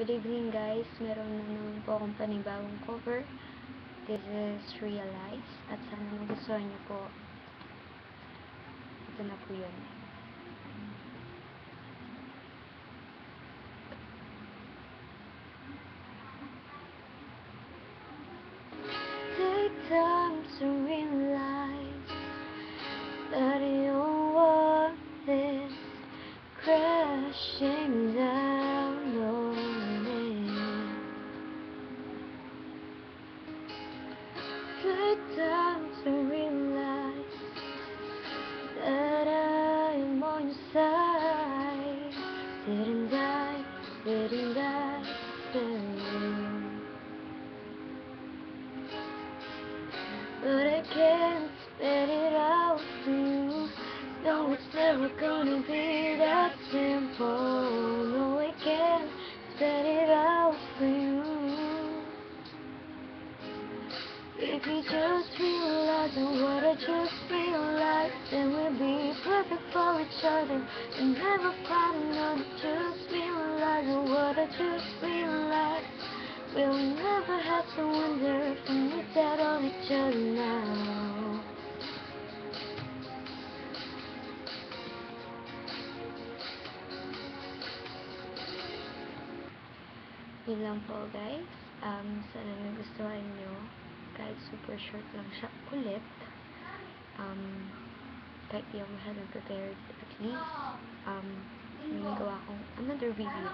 Good evening guys, meron na naman po akong panibagong cover. This is Realize. At sana nagustuhan niyo po. Ito na po yun. Take time to realize that your world is crashing down on me. Take time to realize that I am on your side. Didn't I tell you? But I can't spell it out to you. No, it's never gonna be that simple. No, I can't spell it out for you. If you just realize what I just realized, then we'll be perfect for each other and never find another. Just realize what I just realized. We'll never have to wonder if we miss out on each other now. Yun lang po guys. Sana nagustuhan nyo. Kahit super short lang siya ulit. Kahit di ako masyadong prepared, at least may magawa akong another video.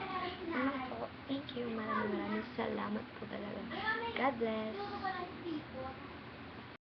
Yun lang po. Thank you. Maraming salamat po talaga. God bless.